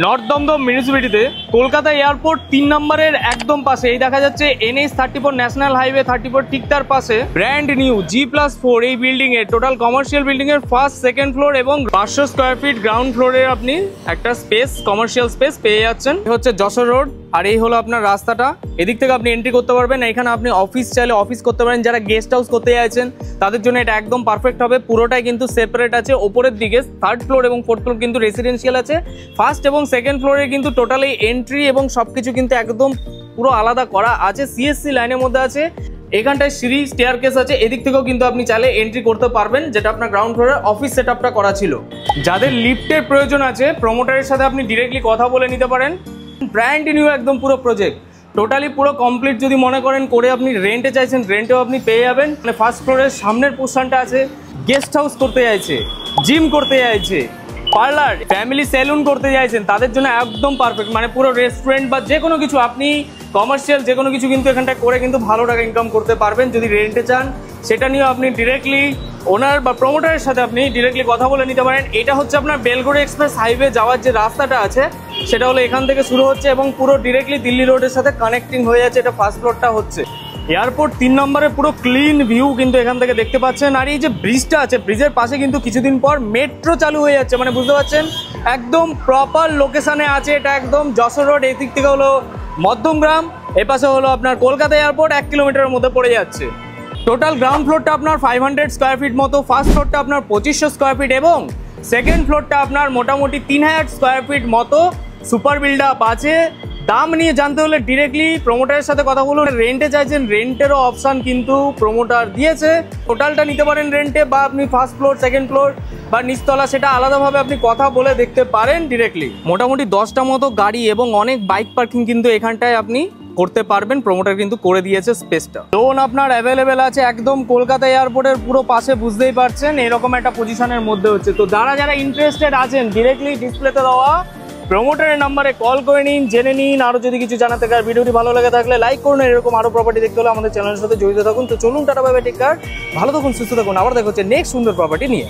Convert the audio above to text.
North Dumdum মিউনিসিপ্যালিটিতে Kolkata airport 3 নম্বরের একদম পাশে এই দেখা যাচ্ছে NH-34 ন্যাশনাল হাইওয়ে 34 ঠিক তার পাশে ব্র্যান্ড নিউ G+4 এই বিল্ডিং এর টোটাল কমার্শিয়াল বিল্ডিং এর ফার্স্ট সেকেন্ড ফ্লোর এবং 500 স্কয়ার ফিট গ্রাউন্ড ফ্লোরে আপনি একটা স্পেস কমার্শিয়াল স্পেস পেয়ে যাচ্ছেন। হচ্ছে যশোর রোড আর এই হলো আপনার রাস্তাটা, এদিক থেকে আপনি এন্ট্রি করতে পারবেন। এখানে আপনি অফিস চাইলে অফিস করতে পারেন, যারা গেস্ট হাউস করতে চাইছেন তাদের জন্য এটা একদম পারফেক্ট হবে। পুরোটাই কিন্তু সেপারেট আছে, ওপরের দিকে 3rd ফ্লোর এবং 4th ফ্লোর কিন্তু রেসিডেন্সিয়াল আছে, ফার্স্ট এবং সেকেন্ড ফ্লোরে কিন্তু টোটালি এন্ট্রি এবং সবকিছু কিন্তু একদম পুরো আলাদা করা আছে, CSC লাইনের মধ্যে আছে। এখানটায় সিঁড়ি স্টেয়ারকেস আছে, এদিক থেকেও কিন্তু আপনি চাইলে এন্ট্রি করতে পারবেন, যেটা আপনার গ্রাউন্ড ফ্লোরে অফিস সেটআপটা করা ছিল। যাদের লিফটের প্রয়োজন আছে প্রমোটারের সাথে আপনি ডিরেক্টলি কথা বলে নিতে পারেন। ব্র্যান্ড নিউ একদম পুরো প্রজেক্ট টোটালি পুরো কমপ্লিট যদি মনে করেন করে আপনি রেন্টে চাইছেন রেন্টেও আপনি পেয়ে যাবেন। মানে ফার্স্ট ফ্লোরের সামনের পোর্শনটা আছে, গেস্ট হাউস করতে চাইছে, জিম করতে চাইছে, পার্লার, ফ্যামিলি সেলুন করতে চাইছেন তাদের জন্য একদম পারফেক্ট। মানে পুরো রেস্টুরেন্ট বা যে কোনো কিছু আপনি কমার্শিয়াল যে কোনো কিছু কিন্তু এখানটা করে কিন্তু ভালো টাকা ইনকাম করতে পারবেন। যদি রেন্টে চান সেটা নিয়েও আপনি ডিরেক্টলি ওনার বা প্রমোটারের সাথে আপনি ডিরেক্টলি কথা বলে নিতে পারেন। এটা হচ্ছে আপনার বেলগড়ি এক্সপ্রেস হাইওয়ে যাওয়ার যে রাস্তাটা আছে সেটা হলো এখান থেকে শুরু হচ্ছে এবং পুরো ডিরেক্টলি দিল্লি রোডের সাথে কানেক্টিং হয়ে যাচ্ছে। এটা ফার্স্ট ফ্লোরটা হচ্ছে এয়ারপোর্ট 3 নম্বরে পুরো ক্লিন ভিউ কিন্তু এখান থেকে দেখতে পাচ্ছেন। আর এই যে ব্রিজটা আছে ব্রিজের পাশে কিন্তু কিছুদিন পর মেট্রো চালু হয়ে যাচ্ছে, মানে বুঝতে পারছেন একদম প্রপার লোকেশনে আছে। এটা একদম যশোর রোড, এই দিক থেকে হলো মধ্যমগ্রাম, এ পাশে হলো আপনার কলকাতা এয়ারপোর্ট 1 কিলোমিটারের মধ্যে পড়ে যাচ্ছে। টোটাল গ্রাউন্ড ফ্লোরটা আপনার 500 স্কোয়ার ফিট মতো, ফার্স্ট ফ্লোরটা আপনার 2500 স্কোয়ার ফিট এবং সেকেন্ড ফ্লোরটা আপনার মোটামুটি 3000 স্কোয়ার ফিট মতো সুপার বিল্ড আপ আছে। দাম নিয়ে জানতে হলে ডিরেক্টলি প্রমোটারের সাথে কথা বলুন। রেন্টে চাইছেন রেন্টেরও অপশান কিন্তু প্রমোটার দিয়েছে, টোটালটা নিতে পারেন রেন্টে বা আপনি ফার্স্ট ফ্লোর সেকেন্ড ফ্লোর বা নিচতলা সেটা আলাদাভাবে আপনি কথা বলে দেখতে পারেন ডিরেক্টলি। মোটামুটি 10টা মতো গাড়ি এবং অনেক বাইক পার্কিং কিন্তু এখানটায় আপনি করতে পারবেন, প্রমোটার কিন্তু করে দিয়েছে স্পেসটা। লোন আপনার অ্যাভেলেবেল আছে একদম কলকাতা এয়ারপোর্টের পুরো পাশে, বুঝতেই পারছেন এরকম একটা পজিশনের মধ্যে হচ্ছে। তো যারা ইন্টারেস্টেড আছেন ডিরেক্টলি ডিসপ্লেতে দেওয়া প্রমোটারের নাম্বারে কল করে নিন, জেনে নিন। আরও যদি কিছু জানাতে চান ভিডিওটি ভালো লাগে থাকলে লাইক করুন। এরকম আরও প্রপার্টি দেখতে হলে আমাদের চ্যানেলের সাথে জড়িত থাকুন। তো চলুন tata bye bye, take care, ভালো থাকুন, সুস্থ থাকুন, আবার দেখা হচ্ছে নেক্সট সুন্দর প্রপার্টি নিয়ে।